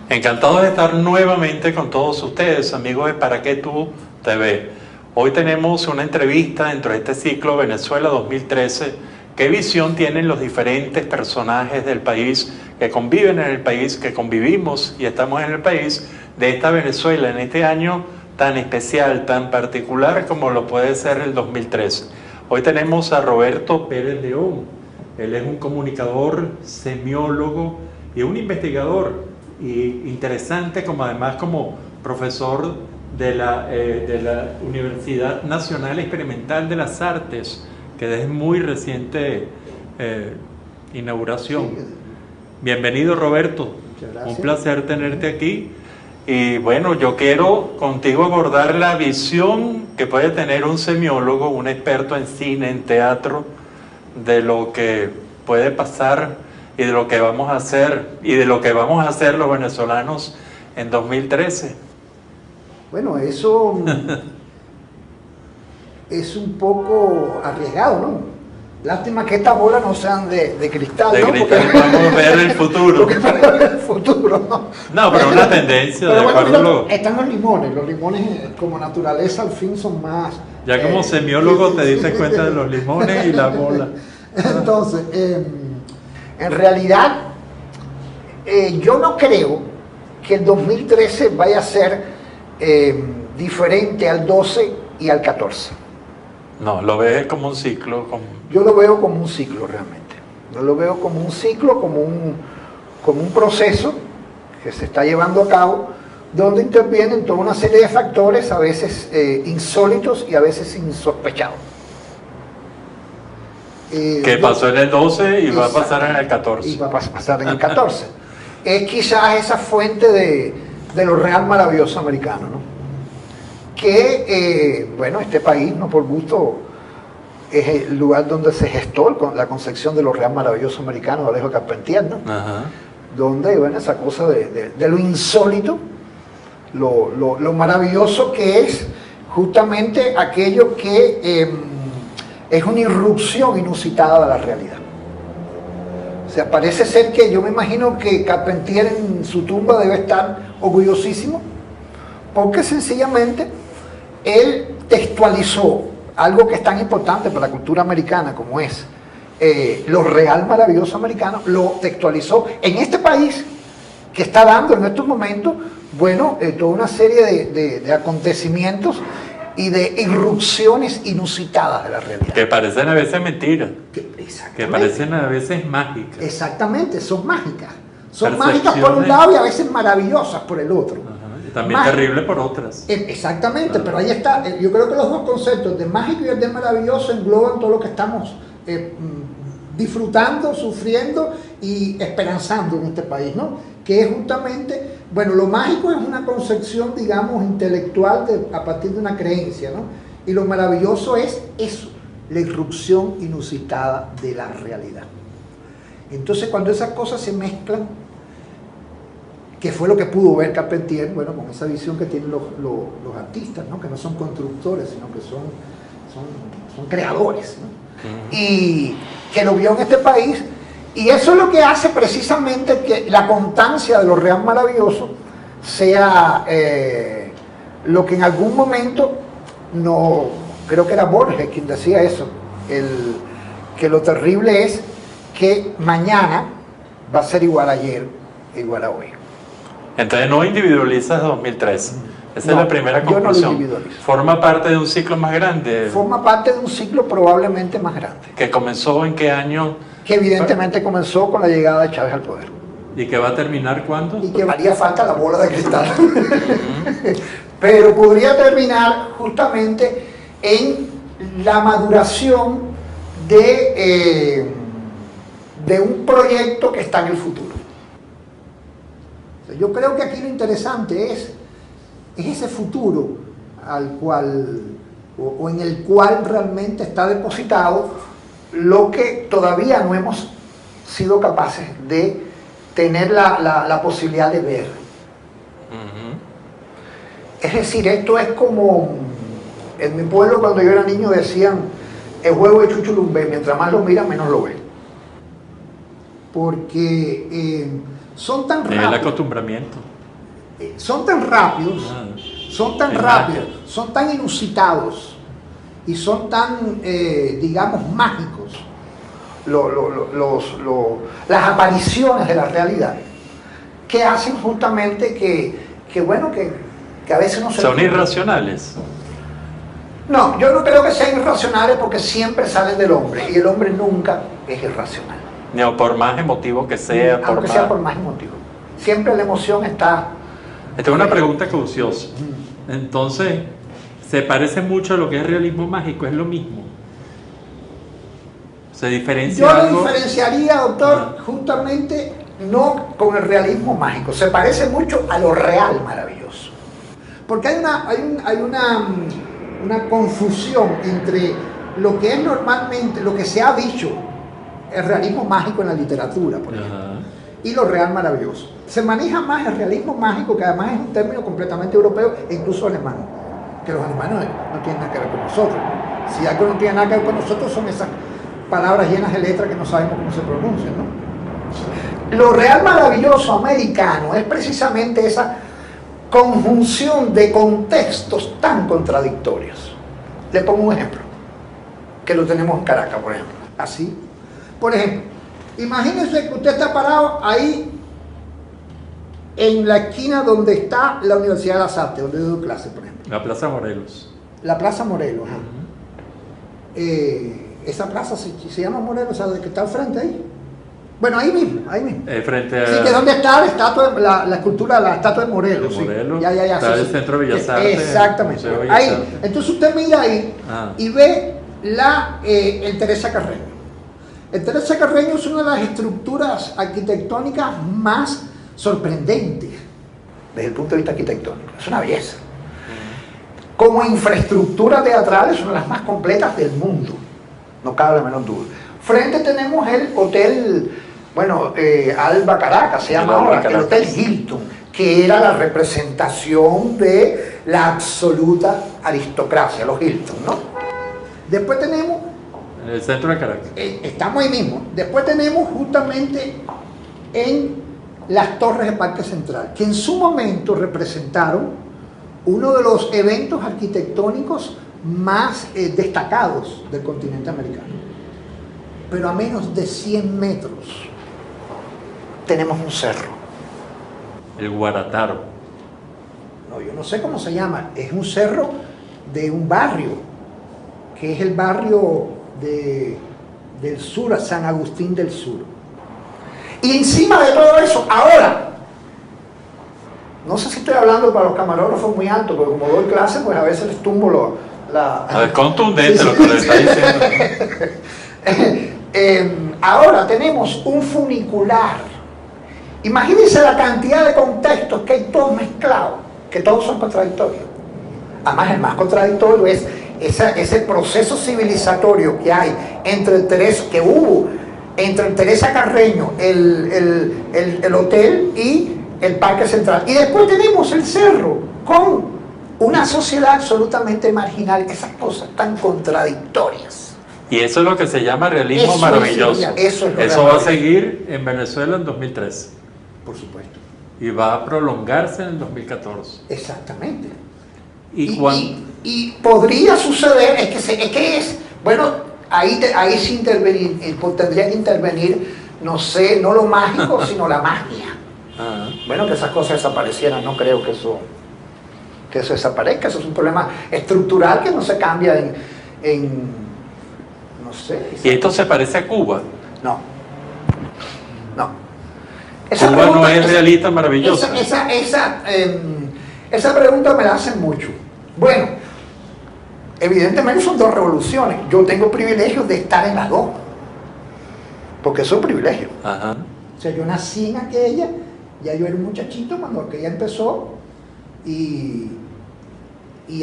Encantado de estar nuevamente con todos ustedes, amigos de Para Qué Tú TV. Hoy tenemos una entrevista dentro de este ciclo Venezuela 2013. ¿Qué visión tienen los diferentes personajes del país que conviven en el país, que convivimos y estamos en el país, de esta Venezuela en este año tan especial, tan particular como lo puede ser el 2013? Hoy tenemos a Roberto Pérez León. Él es un comunicador, semiólogo y un investigador y interesante, como además como profesor de la Universidad Nacional Experimental de las Artes, que es muy reciente inauguración. Sí. Bienvenido, Roberto. Muchas gracias. Un placer tenerte aquí. Y bueno, yo quiero contigo abordar la visión que puede tener un semiólogo, un experto en cine, en teatro, de lo que puede pasar y de lo que vamos a hacer y de lo que vamos a hacer los venezolanos en 2013. Bueno, eso es un poco arriesgado, ¿no? Lástima que estas bolas no sean de cristal, De ¿no? cristal, Porque vamos a ver el futuro. porque para ver el futuro, ¿no? No, pero una tendencia, Pero de bueno, acuerdo. mira, están los limones como naturaleza al fin son más... Ya como semiólogo te diste cuenta de los limones y la bola. Entonces, en realidad, yo no creo que el 2013 vaya a ser diferente al 12 y al 14. No, lo ves como un ciclo. Yo lo veo como un ciclo realmente. Yo lo veo como un ciclo, como un proceso que se está llevando a cabo, donde intervienen toda una serie de factores, a veces insólitos y a veces insospechados. Que pasó en el 12 y va a pasar en el 14. Y va a pasar en el 14. Es quizás esa fuente de lo real maravilloso americano, ¿no? Que, bueno, este país, no por gusto, es el lugar donde se gestó la concepción de lo real maravilloso americano de Alejo Carpentier, ¿no? Ajá. Donde, bueno, esa cosa de lo insólito, lo maravilloso que es justamente aquello que es una irrupción inusitada de la realidad. O sea, parece ser que yo me imagino que Carpentier en su tumba debe estar orgullosísimo, porque sencillamente él textualizó algo que es tan importante para la cultura americana como es lo real maravilloso americano, lo textualizó en este país que está dando en estos momentos, bueno, toda una serie de acontecimientos y de irrupciones inusitadas de la realidad. Que parecen a veces mentiras. Exactamente. Que parecen a veces mágicas. Exactamente, son mágicas. Son Percepciones. mágicas por un lado y a veces maravillosas por el otro. Ajá. Y también terribles por otras. Exactamente, pero ahí está. Yo creo que los dos conceptos, de mágico y el de maravilloso, engloban todo lo que estamos disfrutando, sufriendo y esperanzando en este país, ¿no? Que es justamente, bueno, lo mágico es una concepción, digamos, intelectual a partir de una creencia, ¿no? Y lo maravilloso es eso, la irrupción inusitada de la realidad. Entonces, cuando esas cosas se mezclan, que fue lo que pudo ver Carpentier, bueno, con esa visión que tienen los artistas, ¿no? Que no son constructores, sino que son creadores, ¿no? Y que lo vio en este país, y eso es lo que hace precisamente que la constancia de lo real maravilloso sea lo que en algún momento, no, creo que era Borges quien decía eso, que lo terrible es que mañana va a ser igual a ayer, igual a hoy. Entonces no individualizas 2013. Esa es la primera yo no lo conclusión. individualizo. Forma parte de un ciclo más grande. Forma parte de un ciclo probablemente más grande, Que comenzó en qué año que evidentemente comenzó con la llegada de Chávez al poder. y que va a terminar cuándo. Y que haría falta la bola de cristal. Pero podría terminar justamente en la maduración de un proyecto que está en el futuro. O sea, yo creo que aquí lo interesante es ese futuro al cual o en el cual realmente está depositado lo que todavía no hemos sido capaces de tener la posibilidad de ver. Es decir, esto es como en mi pueblo cuando yo era niño decían el juego de Chuchulumbé, mientras más lo mira menos lo ve, porque son tan rápidos. El acostumbramiento. son tan rápidos, son tan inusitados y son tan, digamos, mágicos las apariciones de la realidad, que hacen justamente que a veces no se... ¿Son irracionales? No, yo no creo que sean irracionales porque siempre salen del hombre y el hombre nunca es irracional. No, por más emotivo que sea. Aunque sea por más emotivo. Siempre la emoción está... Esta es una pregunta cauciosa. Entonces, ¿se parece mucho a lo que es realismo mágico? ¿Es lo mismo? ¿Se diferencia Yo algo? lo diferenciaría, doctor, justamente no con el realismo mágico. Se parece mucho a lo real maravilloso. Porque hay una confusión entre lo que es normalmente, lo que se ha dicho, el realismo mágico en la literatura, por ejemplo, y lo real maravilloso. Se maneja más el realismo mágico, que además es un término completamente europeo e incluso alemán, que los alemanes no tienen nada que ver con nosotros, ¿no? Si algo no tiene nada que ver con nosotros son esas palabras llenas de letras que no sabemos cómo se pronuncian, ¿no? Lo real maravilloso americano es precisamente esa conjunción de contextos tan contradictorios. Le pongo un ejemplo, que lo tenemos en Caracas, por ejemplo. Así. Por ejemplo, imagínense que usted está parado ahí en la esquina donde está la Universidad de las Artes, donde yo doy clase, por ejemplo. La Plaza Morelos. La Plaza Morelos, ajá. Esa plaza se llama Morelos, o sea, de que está al frente ahí. Bueno, ahí mismo, ahí mismo. Frente a... Sí, que donde está la estatua, la escultura de la estatua de Morelos. De Morelos, sí. Ya, está sí, el sí. Centro de Bellas Artes. Exactamente. Museo de Bellas Ahí. Artes. Entonces usted mira ahí y ve el Teresa Carreño. El Teresa Carreño es una de las estructuras arquitectónicas más sorprendentes desde el punto de vista arquitectónico. Es una belleza. Como infraestructura teatral es una de las más completas del mundo. No cabe la menor duda. Frente tenemos el hotel, Alba Caracas, se llama ahora, el Hotel Hilton, que era la representación de la absoluta aristocracia, los Hilton, ¿no? Después tenemos... En el centro de Caracas. Estamos ahí mismo. Después tenemos justamente en las torres de Parque Central, que en su momento representaron uno de los eventos arquitectónicos más destacados del continente americano. Pero a menos de 100 metros tenemos un cerro. El Guarataro. No, yo no sé cómo se llama. Es un cerro de un barrio, que es el barrio del sur, San Agustín del Sur. Y encima de todo eso, ahora, no sé si estoy hablando para los camarógrafos muy alto, porque como doy clase, pues a veces les tumbo Es contundente lo que le está diciendo. Ahora tenemos un funicular. Imagínense la cantidad de contextos que hay todos mezclados, que todos son contradictorios. Además, el más contradictorio es ese proceso civilizatorio que hay entre el Teresa Carreño, el hotel y el Parque Central. Y después tenemos el cerro con una sociedad absolutamente marginal, esas cosas tan contradictorias. Y eso es lo que se llama realismo maravilloso. Eso va a seguir en Venezuela en 2013. Por supuesto. Y va a prolongarse en el 2014. Exactamente. Y podría suceder, ahí sí tendría que intervenir, no sé, no lo mágico, sino la magia. Bueno, que esas cosas desaparecieran, no creo que eso desaparezca, eso es un problema estructural que no se cambia no sé. ¿Y esto se parece a Cuba? No. Cuba no es realista maravillosa. Esa pregunta me la hacen mucho. Bueno, evidentemente son dos revoluciones. Yo tengo privilegios de estar en las dos, porque son privilegios. O sea, yo nací en aquella, ya yo era un muchachito cuando aquella empezó, y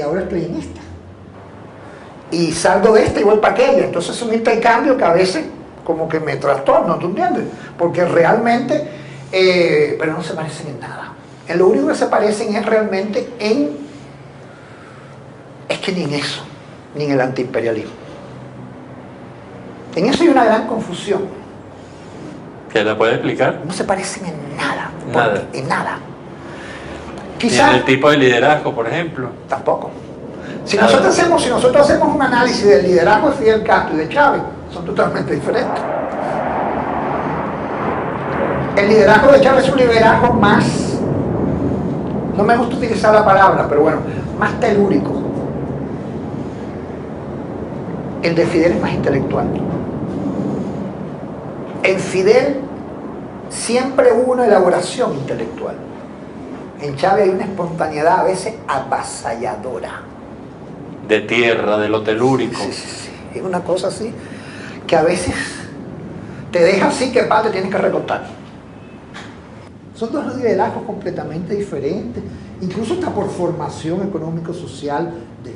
ahora estoy en esta. Y salgo de esta y voy para aquella. Entonces es un intercambio que a veces como que me trastorna, ¿tú entiendes? Porque realmente, pero no se parecen en nada. En lo único que se parecen es realmente es que ni en eso, ni en el antiimperialismo. En eso hay una gran confusión. ¿Qué la puede explicar? No se parecen en nada. Nada. En nada. Y en el tipo de liderazgo, por ejemplo. Tampoco. Si nosotros hacemos un análisis del liderazgo de Fidel Castro y de Chávez, son totalmente diferentes. El liderazgo de Chávez es un liderazgo más, no me gusta utilizar la palabra, pero bueno, más telúrico. El de Fidel es más intelectual. En Fidel siempre hubo una elaboración intelectual. En Chávez hay una espontaneidad a veces avasalladora. De tierra, de lo telúrico. Sí. Es una cosa así que a veces te deja así que te tienes que recortar. Son dos liderazgos completamente diferentes, incluso hasta por formación económico-social de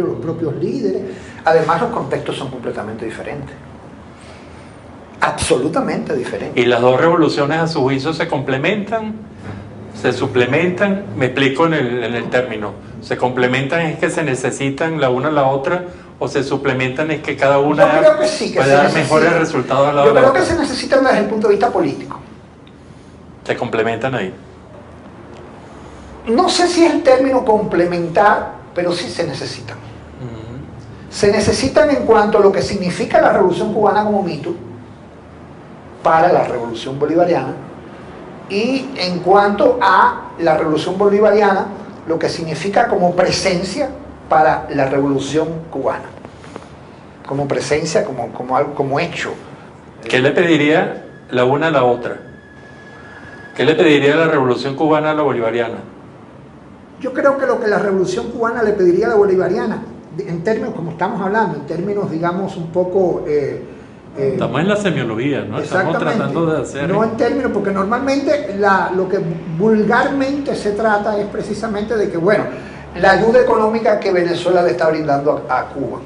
los propios líderes. Además, los contextos son completamente diferentes. Absolutamente diferentes. ¿Y las dos revoluciones a su juicio se complementan? ¿Se suplementan? Me explico en el término. ¿Se complementan es que se necesitan la una a la otra? ¿O se suplementan es que cada una Yo creo que sí, puede dar mejores resultados a la otra? Yo creo que se necesitan desde el punto de vista político. ¿Se complementan ahí? No sé si es el término complementar, pero sí se necesitan. Se necesitan en cuanto a lo que significa la Revolución Cubana como mito para la Revolución Bolivariana, y en cuanto a la Revolución Bolivariana, lo que significa como presencia para la Revolución Cubana, como presencia, como hecho. ¿Qué le pediría la una a la otra? ¿Qué le pediría la Revolución Cubana a la bolivariana? Yo creo que lo que la Revolución Cubana le pediría a la bolivariana, en términos, como estamos hablando, en términos, digamos, un poco... estamos en la semiología, ¿no? Estamos tratando de hacer... No en términos, porque normalmente lo que vulgarmente se trata es precisamente de que, bueno, la ayuda económica que Venezuela le está brindando a Cuba.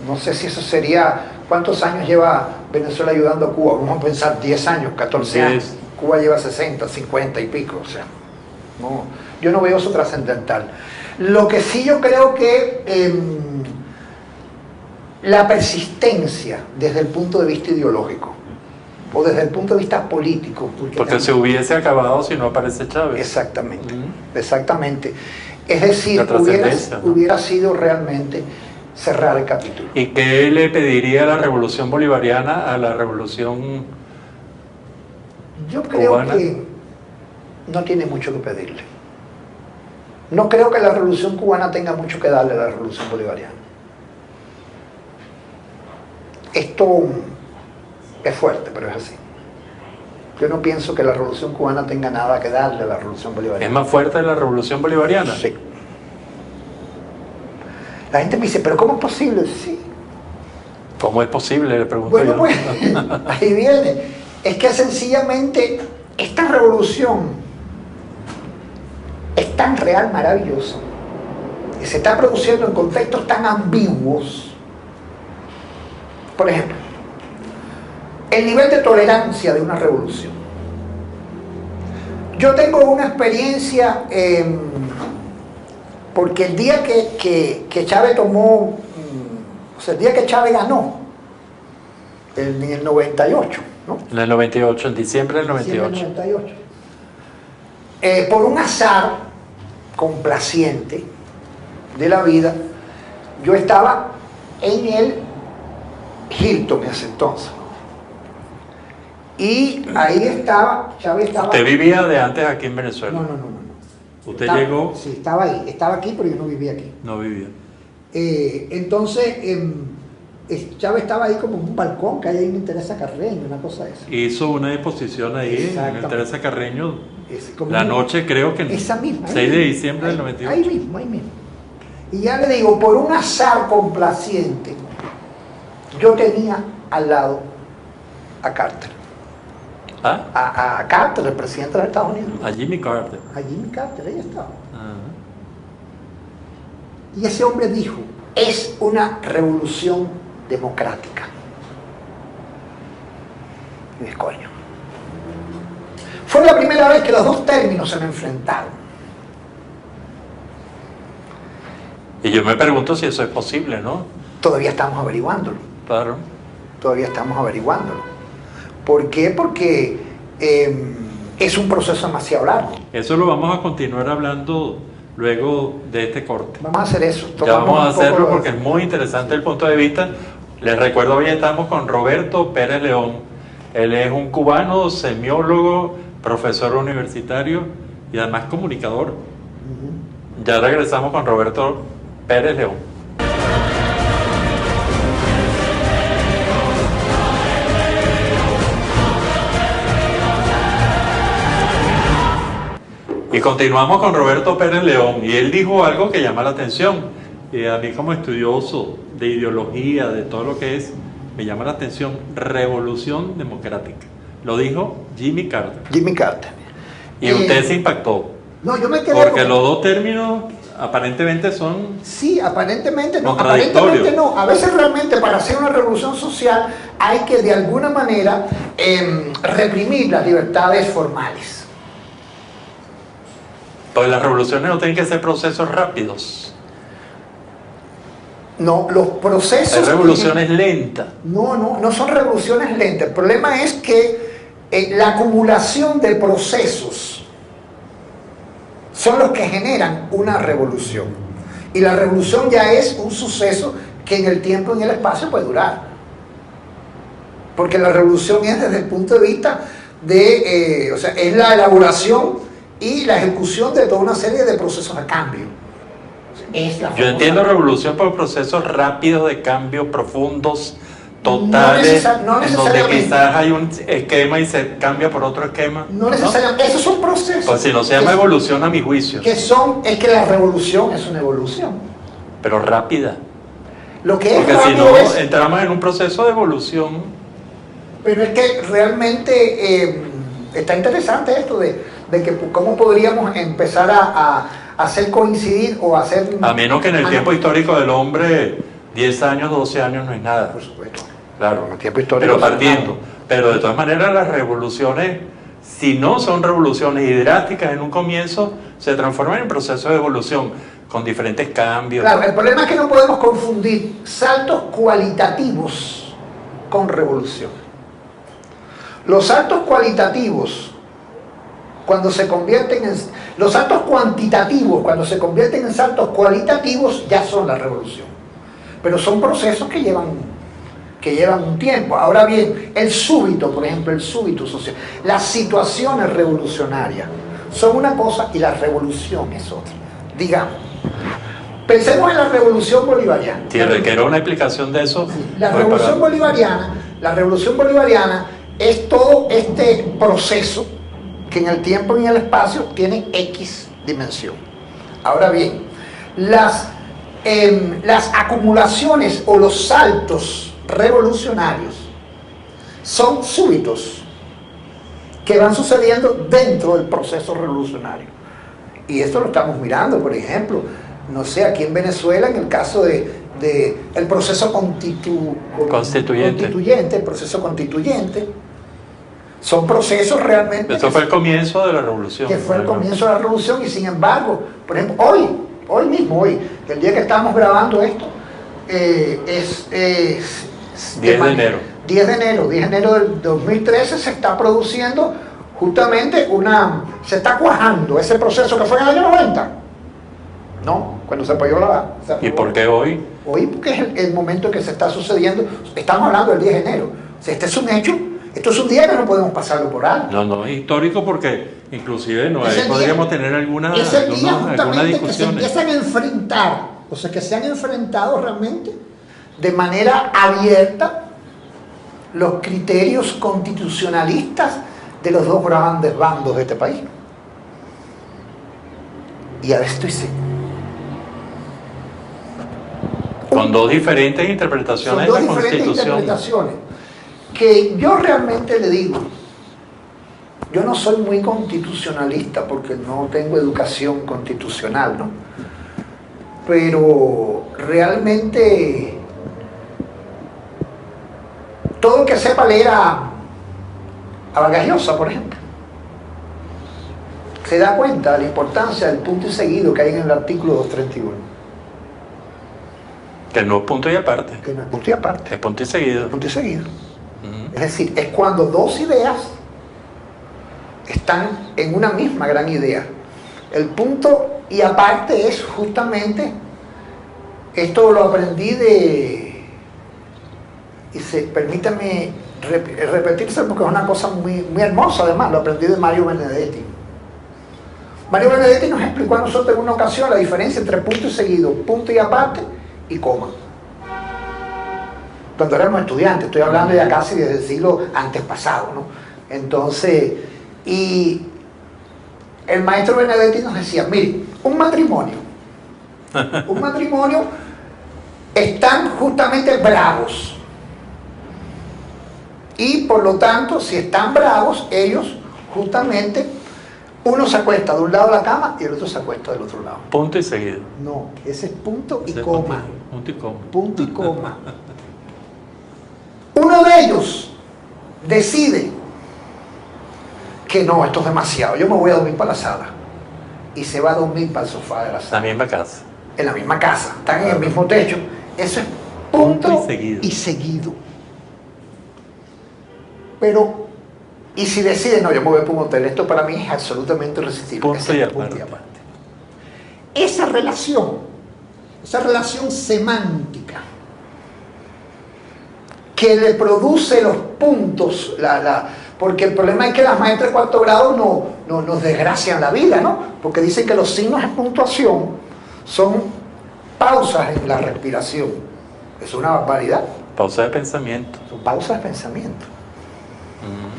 No sé si eso sería... ¿Cuántos años lleva Venezuela ayudando a Cuba? Vamos a pensar 10 años, 14 años. Cuba lleva 60, 50 y pico, o sea... No, yo no veo eso trascendental. Lo que sí yo creo que la persistencia desde el punto de vista ideológico o desde el punto de vista político, porque se hubiese acabado si no aparece Chávez. Exactamente, exactamente. Es decir, hubiera sido realmente cerrar el capítulo. ¿Y qué le pediría la Revolución Bolivariana a la Revolución Yo creo cubana? Que no tiene mucho que pedirle. No creo que la Revolución Cubana tenga mucho que darle a la Revolución Bolivariana. Esto es fuerte, pero es así. Yo no pienso que la Revolución Cubana tenga nada que darle a la Revolución Bolivariana. ¿Es más fuerte la Revolución Bolivariana? Sí. La gente me dice, ¿pero cómo es posible? Sí. ¿Cómo es posible? Le pregunto Bueno, yo. pues, ahí viene. Es que sencillamente esta revolución es tan real, maravillosa, y se está produciendo en contextos tan ambiguos. Por ejemplo, el nivel de tolerancia de una revolución. Yo tengo una experiencia, porque el día que Chávez tomó, o sea, el día que Chávez ganó, en el 98, ¿no? En el 98, en diciembre del 98. Diciembre del 98. Por un azar complaciente de la vida, yo estaba en el Hilton en ese entonces. Y ahí estaba, Chávez estaba... ¿Usted vivía de antes aquí en Venezuela? No. ¿Usted llegó? Sí, estaba ahí. Estaba aquí, pero yo no vivía aquí. No vivía. Entonces, Chávez estaba ahí como en un balcón que hay ahí en Teresa Carreño, una cosa de esa. Hizo una exposición ahí en el Teresa Carreño, la noche creo que esa misma, 6 de diciembre del 98. Ahí mismo. Y ya le digo, por un azar complaciente, yo tenía al lado a Carter. ¿Ah? A Carter, el presidente de los Estados Unidos. A Jimmy Carter. A Jimmy Carter, ahí estaba. Ajá. Y ese hombre dijo, es una revolución democrática. Y dije, coño. Fue la primera vez que los dos términos se me enfrentaron. Y yo me pregunto si eso es posible, ¿no? Todavía estamos averiguándolo. Claro. Todavía estamos averiguándolo. ¿Por qué? Porque es un proceso demasiado largo. Eso lo vamos a continuar hablando luego de este corte. Vamos a hacer eso. Ya vamos a hacerlo de... porque es muy interesante el punto de vista. Les recuerdo, hoy estamos con Roberto Pérez León. Él es un cubano, semiólogo, profesor universitario y además comunicador. Ya regresamos con Roberto Pérez León. Y continuamos con Roberto Pérez León, y él dijo algo que llama la atención. Y a mí, como estudioso de ideología, de todo lo que es, me llama la atención: revolución democrática. Lo dijo Jimmy Carter. Jimmy Carter. Y usted se impactó. No, yo me quedé porque los dos términos aparentemente son... Sí, aparentemente no. Contradictorios. Aparentemente no. A veces realmente para hacer una revolución social hay que de alguna manera reprimir las libertades formales. Pues las revoluciones no tienen que ser procesos rápidos. No, los procesos... Hay revoluciones lentas. No son revoluciones lentas. El problema es que la acumulación de procesos son los que generan una revolución. Y la revolución ya es un suceso que en el tiempo y en el espacio puede durar. Porque la revolución es desde el punto de vista de... o sea, es la elaboración y la ejecución de toda una serie de procesos de cambio. Yo entiendo revolución por procesos rápidos de cambio, profundos, totales, no en donde quizás hay un esquema y se cambia por otro esquema. No necesariamente, esos son procesos. Pues si no se llama evolución a mi juicio. Es que la revolución es una evolución. Pero rápida. Lo que es porque rápido si no, es, entramos en un proceso de evolución. Pero es que realmente está interesante esto de que cómo podríamos empezar a hacer coincidir o hacer... A menos que en el tiempo histórico del hombre 10 años, 12 años no es nada. Por supuesto. Claro, En el tiempo histórico pero partiendo. Pero de todas maneras las revoluciones, si no son revoluciones y drásticas en un comienzo, se transforman en procesos de evolución con diferentes cambios. Claro, el problema es que no podemos confundir saltos cualitativos con revolución. Los saltos cualitativos, cuando se convierten en... Los saltos cuantitativos, cuando se convierten en saltos cualitativos, ya son la revolución. Pero son procesos que llevan un tiempo. Ahora bien, el súbito, por ejemplo, el súbito social, las situaciones revolucionarias son una cosa y la revolución es otra. Digamos, pensemos en la revolución bolivariana. Si requiere una explicación de eso. Sí, la revolución bolivariana es todo este proceso que en el tiempo y en el espacio tiene X dimensión. Ahora bien, las acumulaciones o los saltos revolucionarios son súbitos que van sucediendo dentro del proceso revolucionario. Y esto lo estamos mirando, por ejemplo, no sé, aquí en Venezuela, en el caso de el proceso constituyente, el proceso constituyente. Son procesos realmente... Eso fue el comienzo de la revolución. Que fue el comienzo de la revolución y sin embargo, por ejemplo, hoy mismo, el día que estamos grabando esto, es 10 de enero. 10 de enero del 2013 se está produciendo justamente se está cuajando ese proceso que fue en el año 90. No, cuando se apoyó ¿Y por qué hoy? Hoy porque es el momento en que se está sucediendo. Estamos hablando del 10 de enero. O sea, este es un hecho. Esto es un día que no podemos pasarlo por alto. No, es histórico porque inclusive podríamos tener algunas discusiones. Que se empiezan a enfrentar, o sea, que se han enfrentado realmente de manera abierta los criterios constitucionalistas de los dos grandes bandos de este país. Y a esto hice. Con dos diferentes interpretaciones de la Constitución. Que yo realmente le digo, yo no soy muy constitucionalista porque no tengo educación constitucional, ¿no? Pero realmente todo el que sepa leer a Vargas Llosa, por ejemplo, se da cuenta de la importancia del punto y seguido que hay en el artículo 231. Que no es punto y aparte. Que no es punto y aparte. Es punto y seguido. Punto y seguido. Es decir, es cuando dos ideas están en una misma gran idea. El punto y aparte es justamente, esto lo aprendí permítame repetirse porque es una cosa muy, muy hermosa, además, lo aprendí de Mario Benedetti. Mario Benedetti nos explicó a nosotros en una ocasión la diferencia entre punto y seguido, punto y aparte y coma. Cuando éramos estudiantes, estoy hablando ya casi desde el siglo antes pasado, ¿no? Entonces, y el maestro Benedetti nos decía, mire, un matrimonio están justamente bravos. Y por lo tanto, si están bravos, ellos justamente, uno se acuesta de un lado de la cama y el otro se acuesta del otro lado. Punto y seguido. No, ese es punto y coma. Punto y coma. Punto y coma. Uno de ellos decide que no, esto es demasiado, yo me voy a dormir para la sala. Y se va a dormir para el sofá de la sala. La misma casa. En la misma casa, están en el mismo techo. Eso es punto y seguido. Pero, y si decide, no, yo me voy para un hotel, esto para mí es absolutamente irresistible. Punto y aparte. Esa relación semántica que le produce los puntos, porque el problema es que las maestras de cuarto grado nos desgracian la vida, ¿no? Porque dicen que los signos de puntuación son pausas en la respiración. Es una barbaridad. Pausa de pensamiento. Son pausas de pensamiento.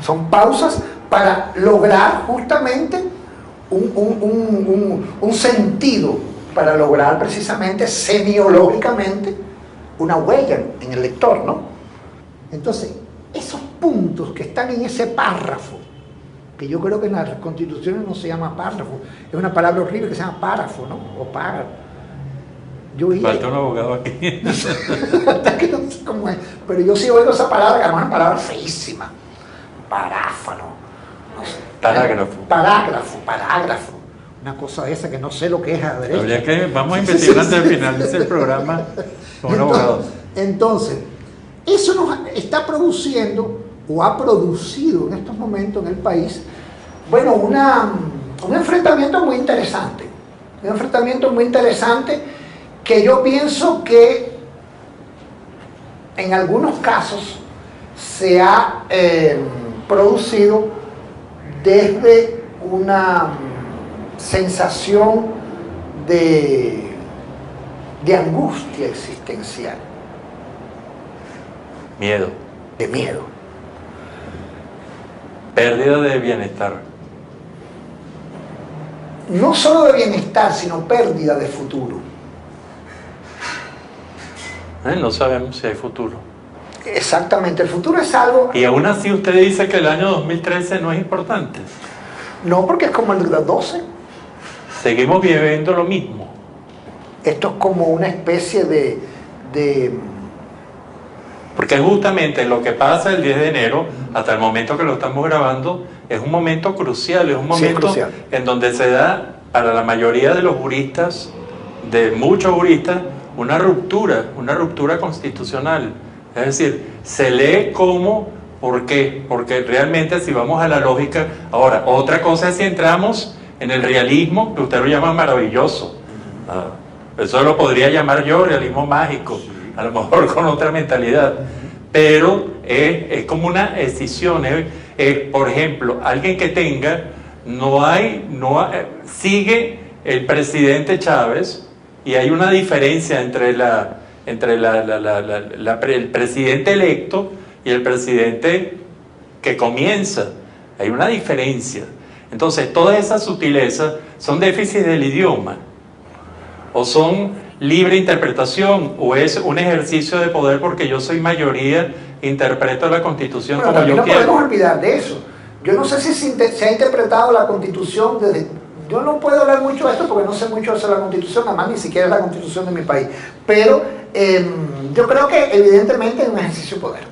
Son pausas para lograr justamente un sentido, para lograr precisamente semiológicamente una huella en el lector, ¿no? Entonces, esos puntos que están en ese párrafo, que yo creo que en las constituciones no se llama párrafo, es una palabra horrible que se llama párrafo, ¿no? O párrafo. Falta un abogado aquí. Hasta que no sé cómo es, pero yo sí oigo esa palabra, que es una palabra feísima. Paráfano. No sé. Parágrafo. Una cosa esa que no sé lo que es a derecho. Habría que, vamos a investigar antes del final de ese programa con un abogado. Entonces, eso nos está produciendo, o ha producido en estos momentos en el país, bueno, un enfrentamiento muy interesante. Un enfrentamiento muy interesante que yo pienso que en algunos casos se ha producido desde una sensación de angustia existencial. Miedo. De miedo. Pérdida de bienestar. No solo de bienestar, sino pérdida de futuro. No sabemos si hay futuro. Exactamente, el futuro es algo... Y aún así usted dice que el año 2013 no es importante. No, porque es como el 12. Seguimos viviendo lo mismo. Esto es como una especie de... Porque justamente lo que pasa el 10 de enero, hasta el momento que lo estamos grabando, es un momento crucial, es un momento en donde se da, para la mayoría de los juristas, de muchos juristas, una ruptura constitucional. Es decir, se lee como, ¿por qué? Porque realmente si vamos a la lógica, ahora, otra cosa es si entramos en el realismo, que usted lo llama maravilloso. Eso lo podría llamar yo realismo mágico, a lo mejor con otra mentalidad, pero es como una escisión. Por ejemplo, alguien que tenga, sigue el presidente Chávez y hay una diferencia entre el presidente electo y el presidente que comienza. Hay una diferencia. Entonces, todas esas sutilezas son déficits del idioma, o son libre interpretación, o es un ejercicio de poder porque yo soy mayoría, interpreto la Constitución como yo quiero. No podemos olvidar de eso. Yo no sé si se ha interpretado la Constitución desde... Yo no puedo hablar mucho de esto porque no sé mucho de la Constitución, además ni siquiera es la Constitución de mi país. Pero yo creo que evidentemente es un ejercicio de poder.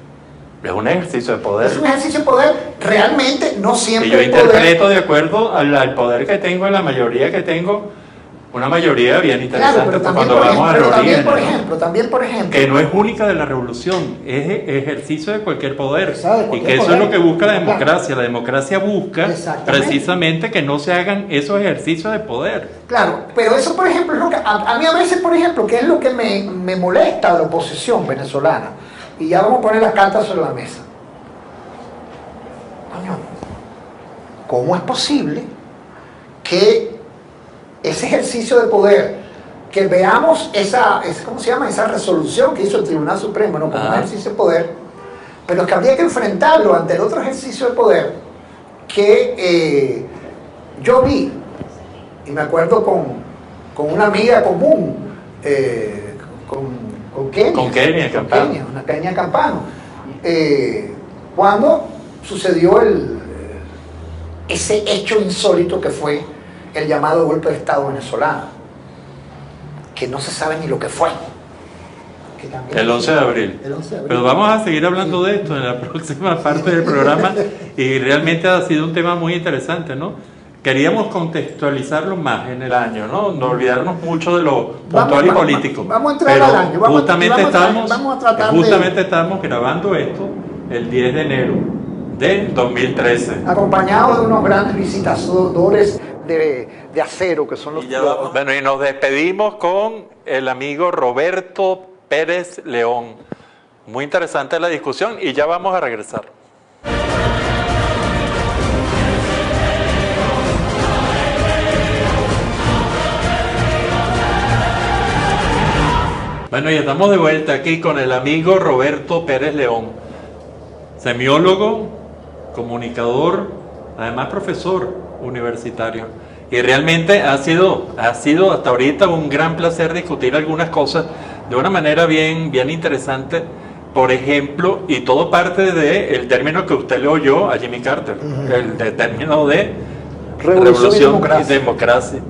Es un ejercicio de poder. Es un ejercicio de poder, realmente no siempre. Y yo interpreto de acuerdo al poder que tengo, a la mayoría que tengo, una mayoría bien interesante. Claro, pero cuando vamos al origen, también por ejemplo, que no es única de la revolución, es ejercicio de cualquier poder, y que eso poder. es lo que busca la democracia. La democracia busca precisamente que no se hagan esos ejercicios de poder. Claro, pero eso, por ejemplo, es lo que a mí a veces, por ejemplo, que es lo que me molesta de la oposición venezolana, y ya vamos a poner las cartas sobre la mesa. Coño, ¿cómo es posible que ese ejercicio de poder, que veamos ¿cómo se llama? Esa resolución que hizo el Tribunal Supremo, ¿no? Como un ejercicio de poder, pero que habría que enfrentarlo ante el otro ejercicio de poder que yo vi, y me acuerdo con una amiga común, con Kenia Campano, cuando sucedió ese hecho insólito que fue el llamado golpe de Estado venezolano, que no se sabe ni lo que fue. El 11 de abril. Pero vamos a seguir hablando de esto en la próxima parte del programa, y realmente ha sido un tema muy interesante, ¿no? Queríamos contextualizarlo más en el año, ¿no? No olvidarnos mucho de lo puntual y político. Vamos a entrar al año. Justamente estamos grabando esto el 10 de enero de 2013. Acompañados de unos grandes visitadores de acero, que son los... Bueno, y nos despedimos con el amigo Roberto Pérez León. Muy interesante la discusión, y ya vamos a regresar. Bueno, y estamos de vuelta aquí con el amigo Roberto Pérez León, semiólogo, comunicador, además profesor universitario. Y realmente ha sido hasta ahorita un gran placer discutir algunas cosas de una manera bien interesante. Por ejemplo, y todo parte del término que usted le oyó a Jimmy Carter, el término de revolución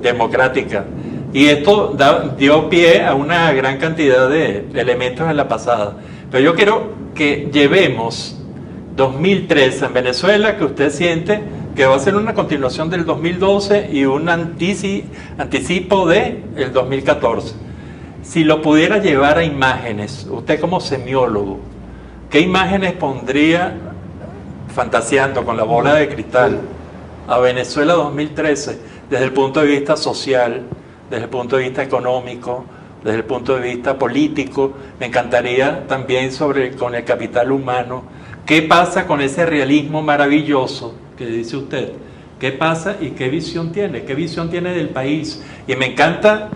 democrática. Y esto dio pie a una gran cantidad de elementos en la pasada. Pero yo quiero que llevemos 2013 en Venezuela, que usted siente que va a ser una continuación del 2012 y un anticipo del 2014. Si lo pudiera llevar a imágenes, usted como semiólogo, ¿qué imágenes pondría, fantaseando con la bola de cristal, a Venezuela 2013 desde el punto de vista social, desde el punto de vista económico, desde el punto de vista político? Me encantaría también con el capital humano. ¿Qué pasa con ese realismo maravilloso que dice usted? ¿Qué pasa y qué visión tiene? ¿Qué visión tiene del país? Y me encanta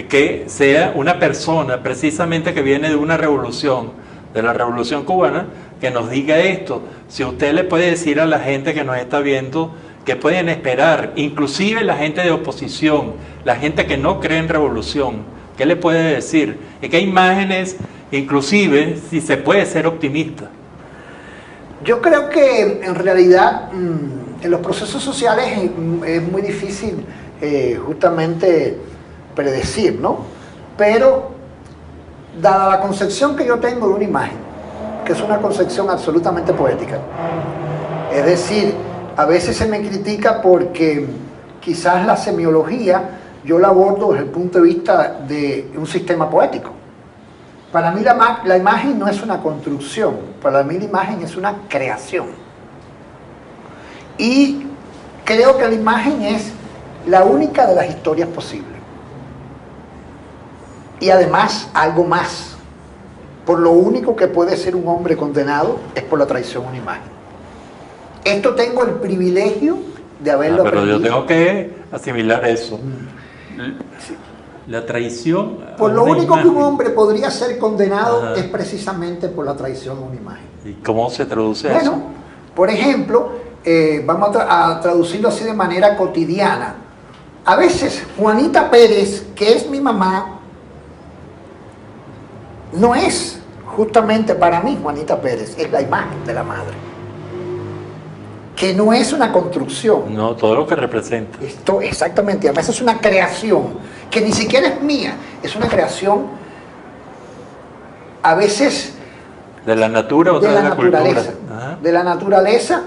que sea una persona precisamente que viene de una revolución, de la Revolución Cubana, que nos diga esto. Si usted le puede decir a la gente que nos está viendo qué pueden esperar, inclusive la gente de oposición, la gente que no cree en revolución, ¿qué le puede decir? ¿Y qué imágenes, inclusive, si se puede ser optimista? Yo creo que en realidad en los procesos sociales es muy difícil justamente predecir, ¿no? Pero dada la concepción que yo tengo de una imagen, que es una concepción absolutamente poética, es decir, a veces se me critica porque quizás la semiología yo la abordo desde el punto de vista de un sistema poético. Para mí la imagen no es una construcción, para mí la imagen es una creación. Y creo que la imagen es la única de las historias posibles. Y además, algo más. Por lo único que puede ser un hombre condenado es por la traición a una imagen. Esto tengo el privilegio de haberlo aprendido. Pero yo tengo que asimilar eso. Sí. La traición. Por lo único que un hombre podría ser condenado es precisamente por la traición a una imagen. ¿Y cómo se traduce eso? Bueno, por ejemplo, vamos a traducirlo así de manera cotidiana. A veces Juanita Pérez, que es mi mamá, no es justamente para mí Juanita Pérez, es la imagen de la madre. Que no es una construcción. No, todo lo que representa. Esto, exactamente, además es una creación, que ni siquiera es mía, es una creación a veces de la naturaleza o de la naturaleza. cultura. De la naturaleza,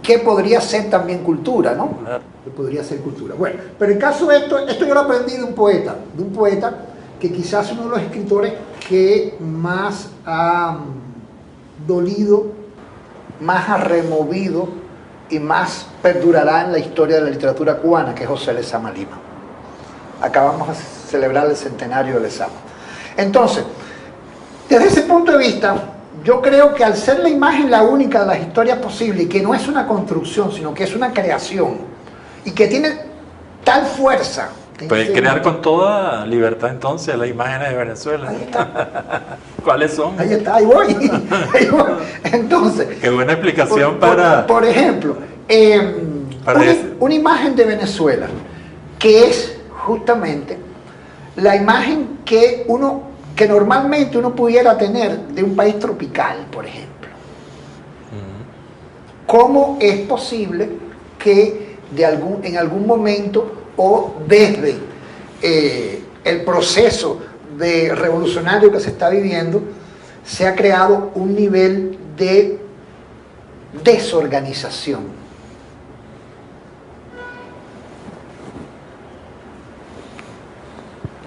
que podría ser también cultura, ¿no? Claro. Que podría ser cultura. Bueno, pero en caso de esto yo lo aprendí de un poeta que quizás es uno de los escritores que más ha dolido, más ha removido y más perdurará en la historia de la literatura cubana, que es José Lezama Lima. Acabamos de celebrar el centenario de Lezama. Entonces, desde ese punto de vista, yo creo que al ser la imagen la única de las historias posibles, y que no es una construcción, sino que es una creación, y que tiene tal fuerza... Puedes crear con toda libertad entonces las imágenes de Venezuela. Ahí está. ¿Cuáles son? Ahí está, ahí voy. Ahí voy. Entonces... Qué buena explicación Por ejemplo, una imagen de Venezuela, que es justamente la imagen que normalmente uno pudiera tener de un país tropical, por ejemplo. ¿Cómo es posible que en algún momento o desde el proceso de revolucionario que se está viviendo se ha creado un nivel de desorganización?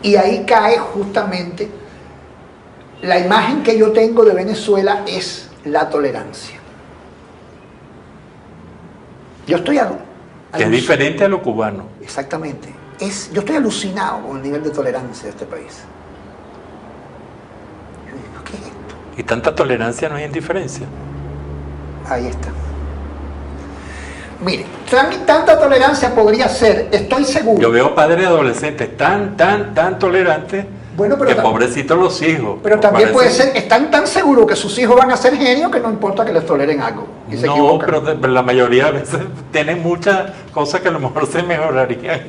Y ahí cae justamente la imagen que yo tengo de Venezuela, es la tolerancia. Yo estoy que es diferente a lo cubano. Exactamente. Yo estoy alucinado con el nivel de tolerancia de este país. Yo digo, ¿qué es esto? Y tanta tolerancia no hay indiferencia. Ahí está. Mire, tanta tolerancia podría ser, estoy seguro. Yo veo padres de adolescentes tan tolerantes, bueno, pero que pobrecitos los hijos. Pero también puede ser, están tan seguros que sus hijos van a ser genios que no importa que les toleren algo. Y se equivocan. Pero la mayoría de veces tienen muchas cosas que a lo mejor se mejorarían.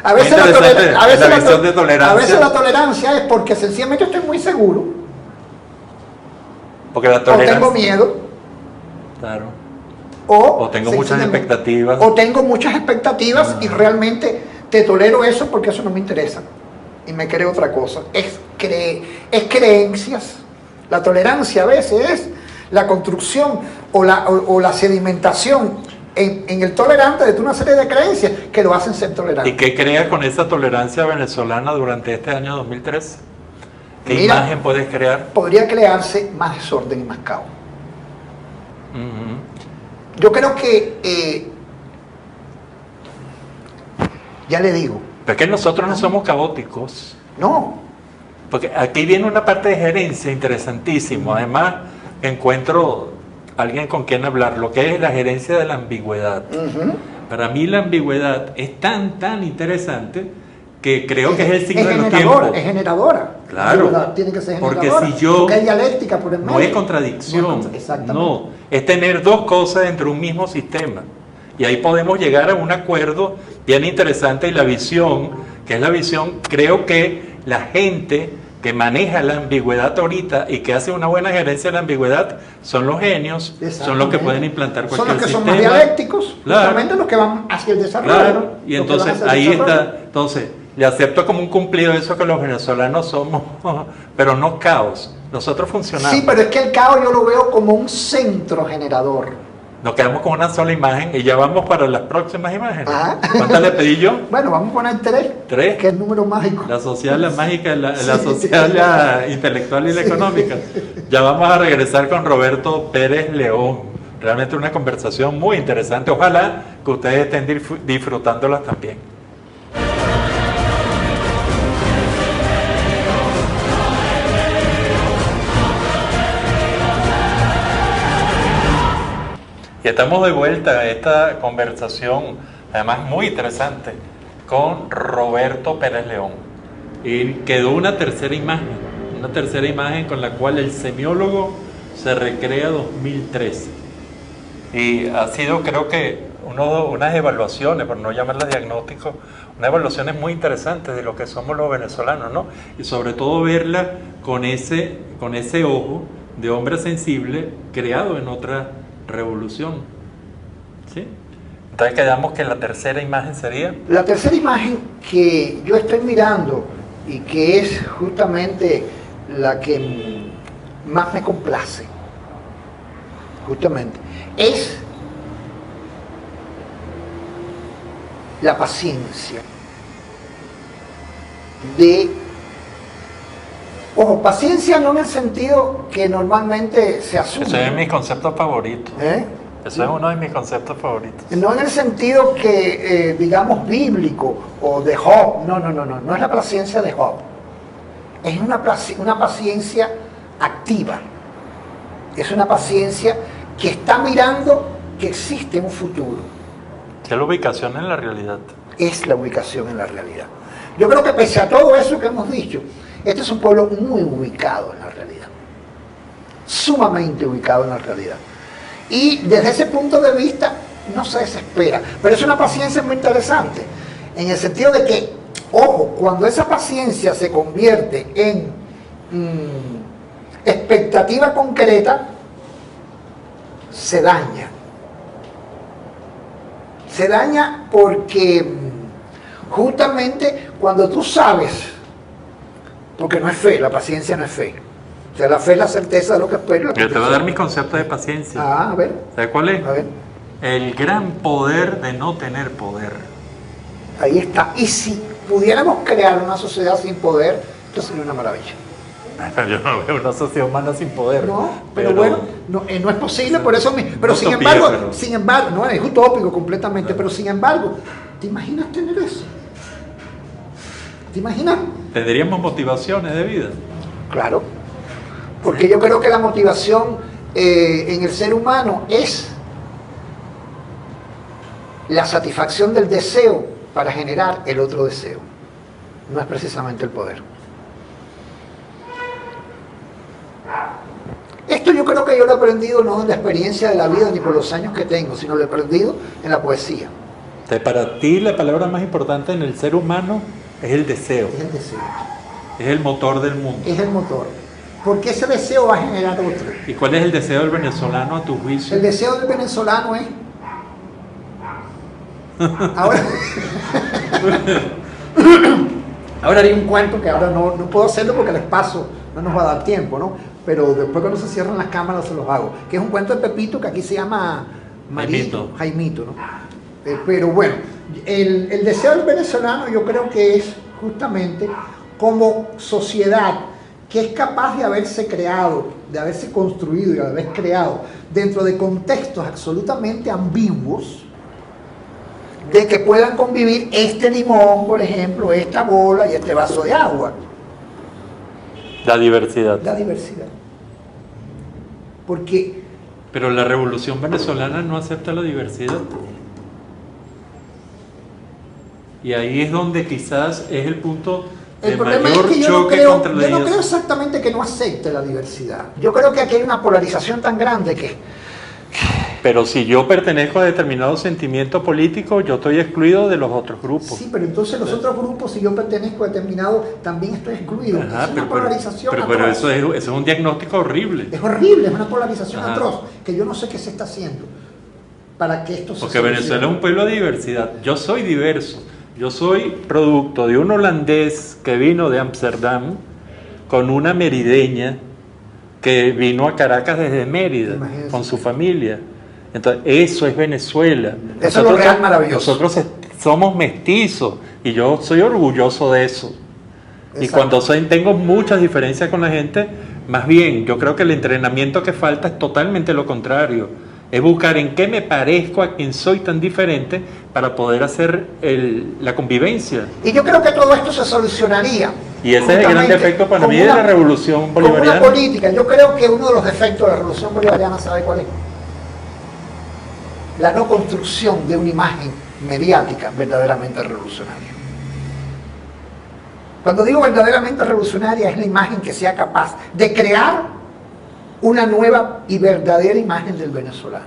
A veces la tolerancia es porque sencillamente estoy muy seguro. Porque la tolerancia, o tengo miedo. Claro. O tengo muchas expectativas. O tengo muchas expectativas y realmente te tolero eso porque eso no me interesa. Y me creo otra cosa. Es creencias. La tolerancia a veces es la construcción o la sedimentación en el tolerante de una serie de creencias que lo hacen ser tolerante. ¿Y qué creas con esa tolerancia venezolana durante este año 2013? ¿Qué imagen puedes crear? Podría crearse más desorden y más caos. Yo creo que, ya le digo. Pero es que nosotros no somos caóticos. No. Porque aquí viene una parte de gerencia interesantísimo. Además, encuentro a alguien con quien hablar, lo que es la gerencia de la ambigüedad. Para mí la ambigüedad es tan interesante que creo que es el signo de los tiempos. Es generadora. Claro. Tiene que ser porque generadora. Porque hay dialéctica por el medio. No es contradicción. No, es tener dos cosas dentro de un mismo sistema. Y ahí podemos llegar a un acuerdo bien interesante. Y la visión, que es la visión, creo que la gente que maneja la ambigüedad ahorita y que hace una buena gerencia de la ambigüedad son los genios, son los que pueden implantar cualquier sistema. Son los que son más dialécticos, justamente los que van hacia el desarrollo. Claro, y entonces ahí está. Entonces, le acepto como un cumplido eso que los venezolanos somos, pero no caos. Nosotros funcionamos. Sí, pero es que el caos yo lo veo como un centro generador. Nos quedamos con una sola imagen y ya vamos para las próximas imágenes. ¿Cuántas le pedí yo? Bueno, vamos a poner 3. 3. Que es el número mágico. La social, la mágica, la social, la intelectual y la económica. Ya vamos a regresar con Roberto Pérez León. Realmente una conversación muy interesante. Ojalá que ustedes estén disfrutándola también. Y estamos de vuelta a esta conversación, además muy interesante, con Roberto Pérez León. Y quedó una tercera imagen con la cual el semiólogo se recrea 2013. Y ha sido, creo que, unas evaluaciones, por no llamarlas diagnósticos, unas evaluaciones muy interesantes de lo que somos los venezolanos, ¿no? Y sobre todo verla con ese ojo de hombre sensible creado en otra revolución. ¿Sí? Entonces quedamos que la tercera imagen sería... La tercera imagen que yo estoy mirando y que es justamente la que más me complace justamente, es la paciencia ojo, paciencia no en el sentido que normalmente se asume. Ese es mi concepto favorito. ¿Eh? Ese es uno de mis conceptos favoritos. No en el sentido que, digamos, bíblico o de Job. No es la paciencia de Job. Es una paciencia activa. Es una paciencia que está mirando que existe un futuro. Es la ubicación en la realidad. Es la ubicación en la realidad. Yo creo que pese a todo eso que hemos dicho, este es un pueblo muy ubicado en la realidad. Sumamente ubicado en la realidad. Y desde ese punto de vista no se desespera. Pero es una paciencia muy interesante. En el sentido de que, ojo, cuando esa paciencia se convierte en expectativa concreta, se daña. Se daña porque justamente cuando tú sabes, porque no es fe, la paciencia no es fe. O sea, la fe es la certeza de lo que espero. Yo te voy a dar mi concepto de paciencia. A ver. ¿Sabes cuál es? A ver. El gran poder de no tener poder. Ahí está. Y si pudiéramos crear una sociedad sin poder, esto sería una maravilla. Pero yo no veo una sociedad humana sin poder. No, pero bueno, no es posible, por eso mismo. Pero sin utopía, embargo, pero... sin embargo, no es utópico completamente, pero sin embargo, ¿te imaginas tener eso? ¿Te imaginas? ¿Tendríamos motivaciones de vida? Claro, porque yo creo que la motivación en el ser humano es la satisfacción del deseo para generar el otro deseo. No es precisamente el poder. Esto yo creo que yo lo he aprendido no en la experiencia de la vida ni por los años que tengo, sino lo he aprendido en la poesía. Entonces, para ti la palabra más importante en el ser humano es el deseo. Es el deseo. Es el motor del mundo. Es el motor. Porque ese deseo va a generar otro. ¿Y cuál es el deseo del venezolano a tu juicio? El deseo del venezolano es... Ahora haría un cuento que ahora no puedo hacerlo porque el espacio no nos va a dar tiempo, ¿no? Pero después cuando se cierran las cámaras se los hago. Que es un cuento de Pepito que aquí se llama Jaimito, ¿no? Pero bueno, el deseo del venezolano yo creo que es justamente como sociedad que es capaz de haberse creado, de haberse construido y de haber creado dentro de contextos absolutamente ambiguos, de que puedan convivir este limón, por ejemplo, esta bola y este vaso de agua. La diversidad. La diversidad. Porque... Pero la revolución venezolana no acepta la diversidad. Y ahí es donde quizás es el punto de mayor choque contra la diversidad. Yo no creo exactamente que no acepte la diversidad. Yo creo que aquí hay una polarización tan grande que... Pero si yo pertenezco a determinado sentimiento político, yo estoy excluido de los otros grupos. Sí, pero entonces los otros grupos, si yo pertenezco a determinado, también estoy excluido. Ajá, es una polarización atroz. Pero eso es un diagnóstico horrible. Es horrible, es una polarización Ajá. atroz, que yo no sé qué se está haciendo para que esto se Porque Venezuela es un pueblo de diversidad. Yo soy diverso. Yo soy producto de un holandés que vino de Ámsterdam con una merideña que vino a Caracas desde Mérida. Imagínense. Con su familia. Entonces, eso es Venezuela. Eso es lo real maravilloso. Nosotros somos mestizos y yo soy orgulloso de eso. Exacto. Y cuando tengo muchas diferencias con la gente, más bien, yo creo que el entrenamiento que falta es totalmente lo contrario. Es buscar en qué me parezco a quien soy tan diferente para poder hacer la convivencia. Y yo creo que todo esto se solucionaría. Y ese es el gran defecto para mí de la revolución bolivariana. Con una política. Yo creo que uno de los defectos de la revolución bolivariana, ¿sabe cuál es? La no construcción de una imagen mediática verdaderamente revolucionaria. Cuando digo verdaderamente revolucionaria, es la imagen que sea capaz de crear una nueva y verdadera imagen del venezolano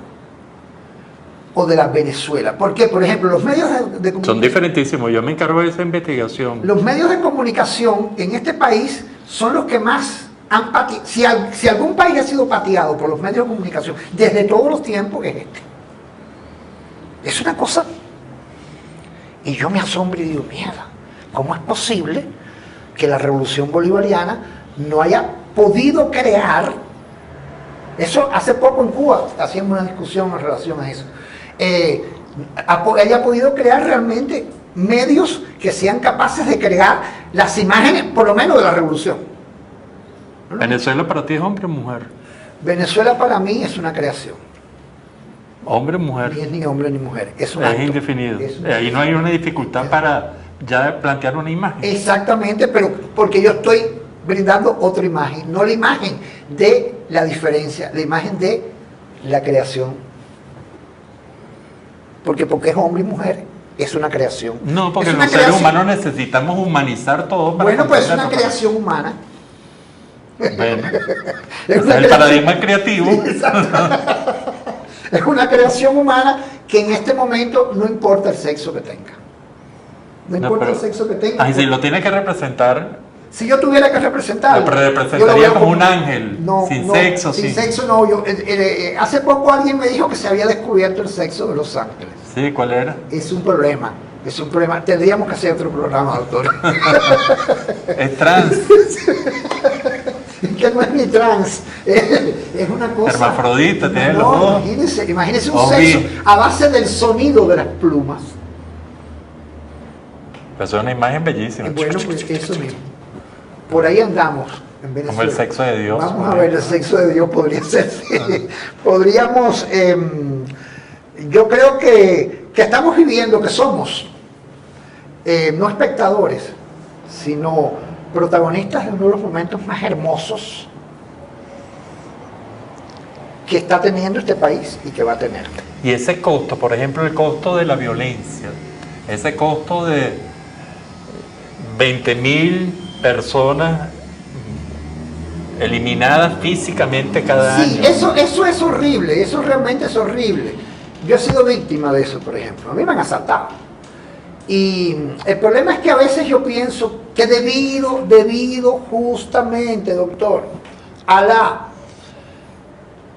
o de la Venezuela. Porque, por ejemplo, los medios de comunicación... Son diferentísimos, yo me encargo de esa investigación. Los medios de comunicación en este país son los que más han pateado. Si algún país ha sido pateado por los medios de comunicación desde todos los tiempos, es este. Es una cosa... Y yo me asombro y digo, mierda, ¿cómo es posible que la revolución bolivariana no haya podido crear Eso hace poco en Cuba hacíamos una discusión en relación a eso. Ella ha podido crear realmente medios que sean capaces de crear las imágenes, por lo menos de la revolución. ¿No? ¿Venezuela para ti es hombre o mujer? Venezuela para mí es una creación. ¿Hombre o mujer? Ni es ni hombre ni mujer. Es indefinido. Ahí no hay una dificultad para ya plantear una imagen. Exactamente, pero porque yo estoy brindando otra imagen, no la imagen de la diferencia, la imagen de la creación. Porque es hombre y mujer, es una creación. No, porque los seres humanos necesitamos humanizar todo. Bueno, pues es una creación humana. Bueno, es el paradigma creativo. Es una creación humana que en este momento no importa el sexo que tenga. No importa el sexo que tenga. Ay, si lo tiene que representar. Si yo tuviera que representarlo, lo representaría como un ángel, sin sexo. Sin sexo no. Hace poco alguien me dijo que se había descubierto el sexo de los ángeles. Sí, ¿cuál era? Es un problema. Tendríamos que hacer otro programa, doctor. Es trans. Que no es ni trans, es una cosa. Hermafrodita, tiene los dos. Imagínese un sexo a base del sonido de las plumas. Pues es una imagen bellísima. Bueno, pues eso mismo. Por ahí andamos en Venezuela. Como el sexo de Dios. Vamos a ver, el sexo de Dios podría ser. Sí. Podríamos. Yo creo que estamos viviendo, que somos no espectadores, sino protagonistas de uno de los momentos más hermosos que está teniendo este país y que va a tener. Y ese costo, por ejemplo, el costo de la violencia, ese costo de 20.000 personas eliminadas físicamente cada año. Sí, eso es horrible, eso realmente es horrible. Yo he sido víctima de eso, por ejemplo. A mí me han asaltado. Y el problema es que a veces yo pienso que debido justamente, doctor, a la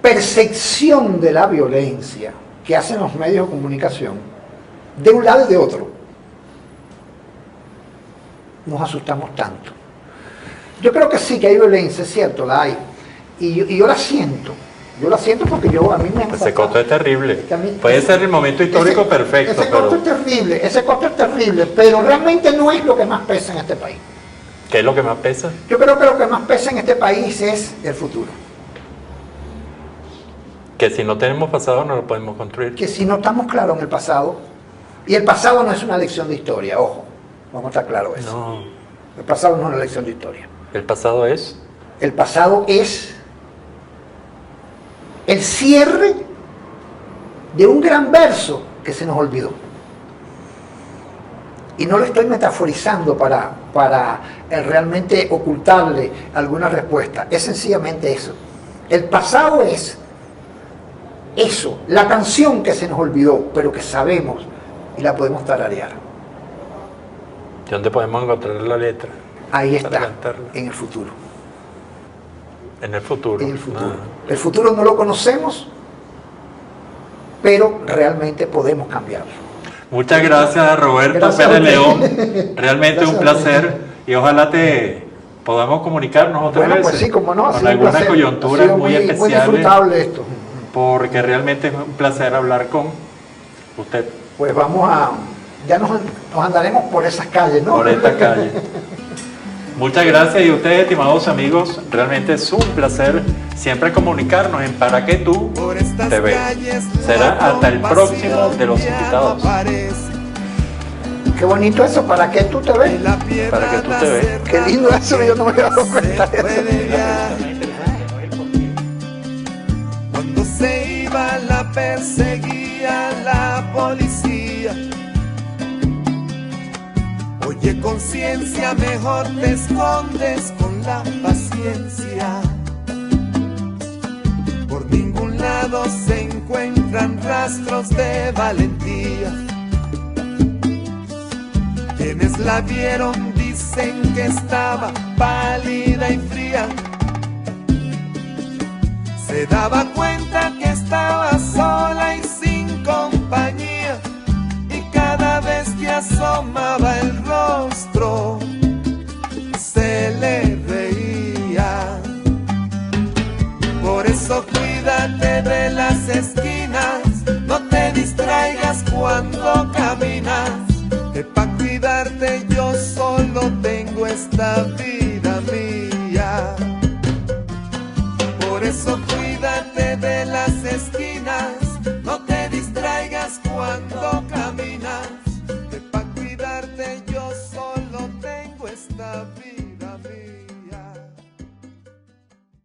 percepción de la violencia que hacen los medios de comunicación, de un lado y de otro, nos asustamos tanto. Yo creo que sí, que hay violencia, es cierto, la hay. Y yo la siento. Yo la siento porque a mí me han Ese costo es terrible. También, puede ser el momento histórico perfecto. Ese costo es terrible, pero realmente no es lo que más pesa en este país. ¿Qué es lo que más pesa? Yo creo que lo que más pesa en este país es el futuro. Que si no tenemos pasado no lo podemos construir. Que si no estamos claros en el pasado, y el pasado no es una lección de historia, ojo, vamos a estar claros eso. No. El pasado no es una lección de historia. ¿El pasado es? El pasado es el cierre de un gran verso que se nos olvidó. Y no lo estoy metaforizando para realmente ocultarle alguna respuesta. Es sencillamente eso. El pasado es eso, la canción que se nos olvidó, pero que sabemos y la podemos tararear. ¿Dónde podemos encontrar la letra? Ahí está, en el futuro. En el futuro. En el futuro. El futuro no lo conocemos, pero realmente podemos cambiarlo. Muchas gracias, Roberto Pérez León. Realmente un placer y ojalá podamos comunicarnos otra vez. Pues sí, como no, con algunas coyunturas muy especiales. Muy disfrutable esto. Porque realmente es un placer hablar con usted. Pues ya nos andaremos por esas calles, ¿no? Por esta calle. Muchas gracias y ustedes, estimados amigos, realmente es un placer siempre comunicarnos en Para Que Tú TV. Será hasta el próximo de los invitados. Qué bonito eso, ¿para qué tú te ves? Para Que Tú TV. Qué lindo eso, yo no me había dado cuenta de eso. Cuando se iba la perseguía la policía. Oye, conciencia, mejor te escondes con la paciencia. Por ningún lado se encuentran rastros de valentía. Quienes la vieron dicen que estaba pálida y fría. Se daba cuenta que estaba sola y sin compañía. Y cada vez que asomaba el rostro, se le veía. Por eso eso cuídate de las esquinas, no te distraigas cuando caminas, que pa' cuidarte yo solo tengo esta vida mía. Por eso cuídate